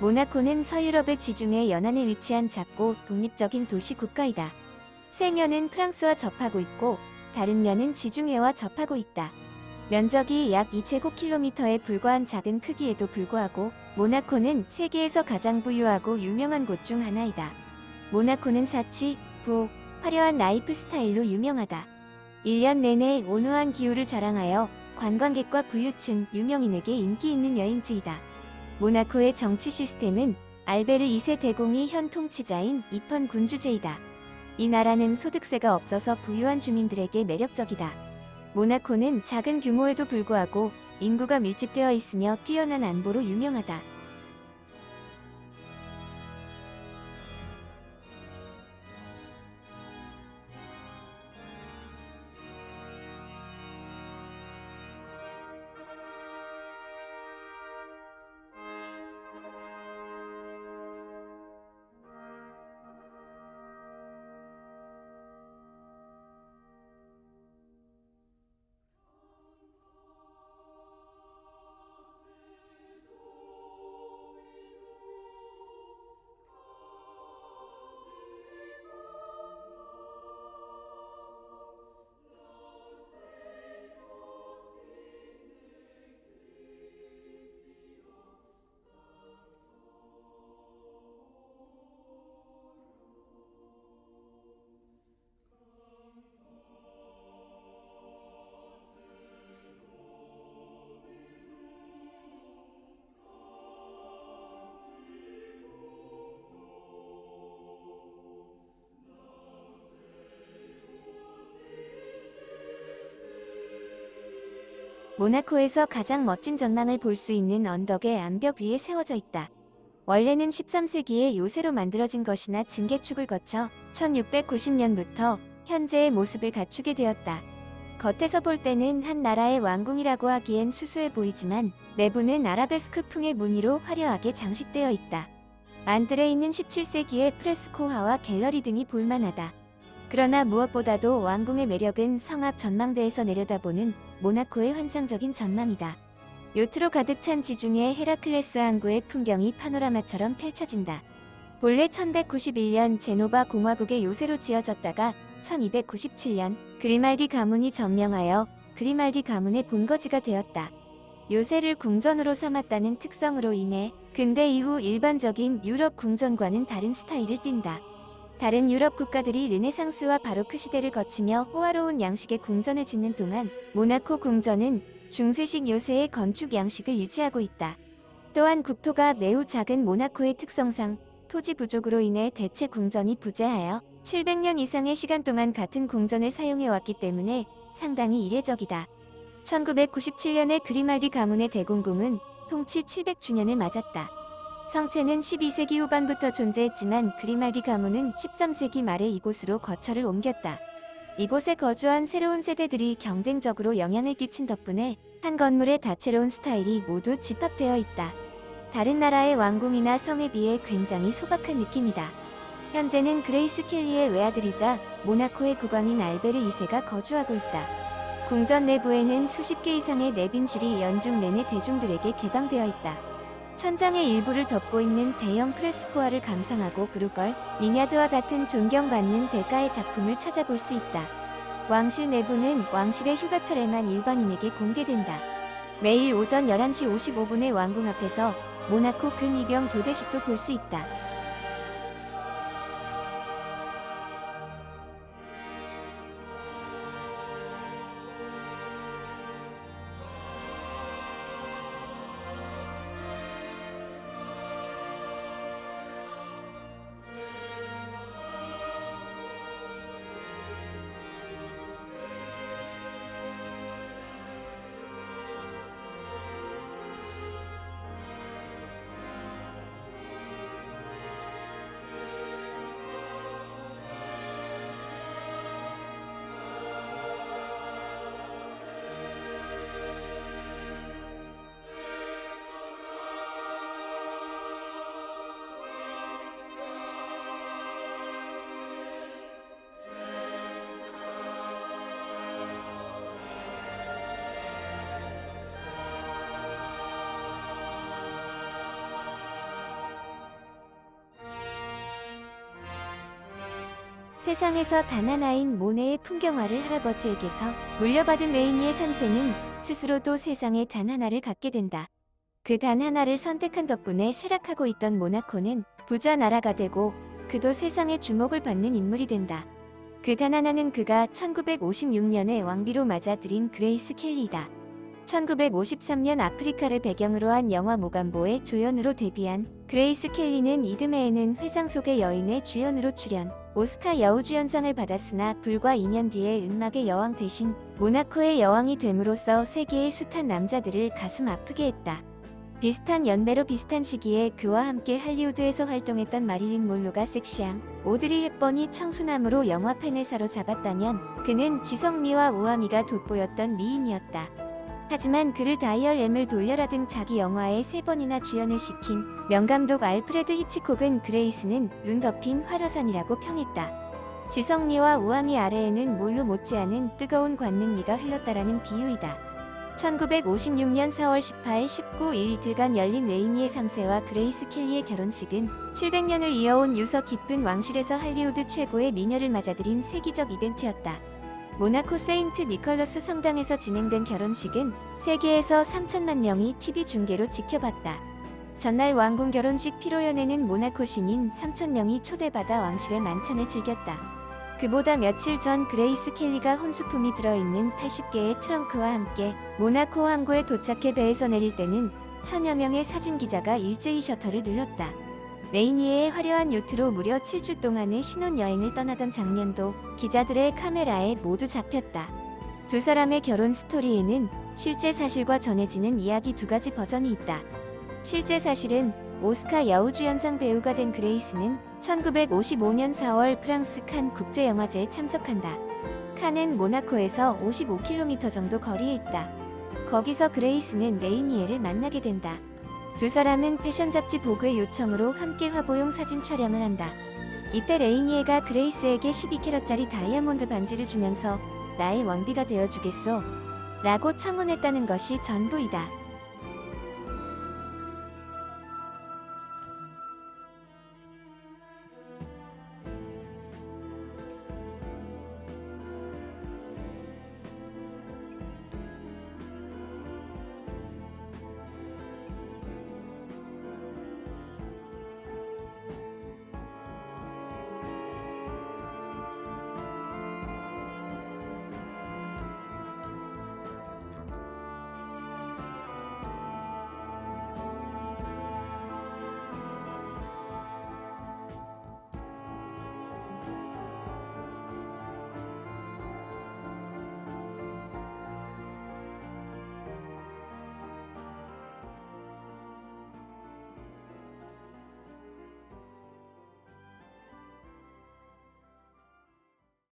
모나코는 서유럽의 지중해 연안에 위치한 작고 독립적인 도시 국가이다. 세 면은 프랑스와 접하고 있고 다른 면은 지중해와 접하고 있다. 면적이 약 2제곱킬로미터에 불과한 작은 크기에도 불구하고 모나코는 세계에서 가장 부유하고 유명한 곳 중 하나이다. 모나코는 사치, 부엌, 화려한 라이프 스타일로 유명하다. 1년 내내 온화한 기후를 자랑하여 관광객과 부유층, 유명인에게 인기 있는 여행지이다. 모나코의 정치 시스템은 알베르 2세 대공이 현 통치자인 이펀 군주제이다. 이 나라는 소득세가 없어서 부유한 주민들에게 매력적이다. 모나코는 작은 규모에도 불구하고 인구가 밀집되어 있으며 뛰어난 안보로 유명하다. 모나코에서 가장 멋진 전망을 볼 수 있는 언덕의 암벽 위에 세워져 있다. 원래는 13세기에 요새로 만들어진 것이나 증개축을 거쳐 1690년부터 현재의 모습을 갖추게 되었다. 겉에서 볼 때는 한 나라의 왕궁이라고 하기엔 수수해 보이지만 내부는 아라베스크풍의 무늬로 화려하게 장식되어 있다. 안뜰에 있는 17세기의 프레스코화와 갤러리 등이 볼만하다. 그러나 무엇보다도 왕궁의 매력은 성 앞 전망대에서 내려다보는 모나코의 환상적인 전망이다. 요트로 가득 찬 지중해 헤라클레스 항구의 풍경이 파노라마처럼 펼쳐진다. 본래 1191년 제노바 공화국의 요새로 지어졌다가 1297년 그리말디 가문이 점령하여 그리말디 가문의 본거지가 되었다. 요새를 궁전으로 삼았다는 특성으로 인해 근대 이후 일반적인 유럽 궁전과는 다른 스타일을 띈다. 다른 유럽 국가들이 르네상스와 바로크 시대를 거치며 호화로운 양식의 궁전을 짓는 동안 모나코 궁전은 중세식 요새의 건축 양식을 유지하고 있다. 또한 국토가 매우 작은 모나코의 특성상 토지 부족으로 인해 대체 궁전이 부재하여 700년 이상의 시간 동안 같은 궁전을 사용해왔기 때문에 상당히 이례적이다. 1997년에 그리말디 가문의 대공궁은 통치 700주년을 맞았다. 성체는 12세기 후반부터 존재했지만 그리말디 가문은 13세기 말에 이곳으로 거처를 옮겼다. 이곳에 거주한 새로운 세대들이 경쟁적으로 영향을 끼친 덕분에 한 건물의 다채로운 스타일이 모두 집합되어 있다. 다른 나라의 왕궁이나 성에 비해 굉장히 소박한 느낌이다. 현재는 그레이스 켈리의 외아들이자 모나코의 국왕인 알베르 2세가 거주하고 있다. 궁전 내부에는 수십 개 이상의 내빈실이 연중 내내 대중들에게 개방되어 있다. 천장의 일부를 덮고 있는 대형 프레스코화를 감상하고 브루걸, 미냐드와 같은 존경받는 대가의 작품을 찾아볼 수 있다. 왕실 내부는 왕실의 휴가철에만 일반인에게 공개된다. 매일 오전 11시 55분에 왕궁 앞에서 모나코 근위병 교대식도 볼 수 있다. 세상에서 단 하나인 모네의 풍경화를 할아버지에게서 물려받은 레이니의 3세는 스스로도 세상에 단 하나를 갖게 된다. 그 단 하나를 선택한 덕분에 쇠락하고 있던 모나코는 부자 나라가 되고 그도 세상의 주목을 받는 인물이 된다. 그 단 하나는 그가 1956년에 왕비로 맞아들인 그레이스 켈리다. 1953년 아프리카를 배경으로 한 영화 모감보의 조연으로 데뷔한 그레이스 켈리는 이듬해에는 회상 속의 여인의 주연으로 출연, 오스카 여우주연상을 받았으나 불과 2년 뒤에 음악의 여왕 대신 모나코의 여왕이 됨으로써 세계의 숱한 남자들을 가슴 아프게 했다. 비슷한 연배로 비슷한 시기에 그와 함께 할리우드에서 활동했던 마릴린 monroe가 섹시함, 오드리 헵번이 청순함으로 영화 팬을 사로잡았다면 그는 지성미와 우아미가 돋보였던 미인이었다. 하지만 그를 다이얼 M을 돌려라 등 자기 영화에 3번이나 주연을 시킨 명감독 알프레드 히치콕은 그레이스는 눈 덮인 활화산이라고 평했다. 지성미와 우아미 아래에는 몰루 못지않은 뜨거운 관능미가 흘렀다라는 비유이다. 1956년 4월 18, 19일 이틀간 열린 레이니의 3세와 그레이스 켈리의 결혼식은 700년을 이어온 유서 깊은 왕실에서 할리우드 최고의 미녀를 맞아들인 세기적 이벤트였다. 모나코 세인트 니콜러스 성당에서 진행된 결혼식은 세계에서 3천만 명이 TV 중계로 지켜봤다. 전날 왕궁 결혼식 피로연회는 모나코 시민 3,000명이 초대받아 왕실의 만찬을 즐겼다. 그보다 며칠 전 그레이스 켈리가 혼수품이 들어있는 80개의 트렁크와 함께 모나코 항구에 도착해 배에서 내릴 때는 1000여 명의 사진 기자가 일제히 셔터를 눌렀다. 레이니에의 화려한 요트로 무려 7주 동안의 신혼여행을 떠나던 장면도 기자들의 카메라에 모두 잡혔다. 두 사람의 결혼 스토리에는 실제 사실과 전해지는 이야기 2가지 버전이 있다. 실제 사실은 오스카 여우주연상 배우가 된 그레이스는 1955년 4월 프랑스 칸 국제영화제에 참석한다. 칸은 모나코에서 55km 정도 거리에 있다. 거기서 그레이스는 레이니에를 만나게 된다. 두 사람은 패션 잡지 보그의 요청으로 함께 화보용 사진 촬영을 한다. 이때 레이니에가 그레이스에게 12캐럿짜리 다이아몬드 반지를 주면서 나의 왕비가 되어주겠소? 라고 청혼했다는 것이 전부이다.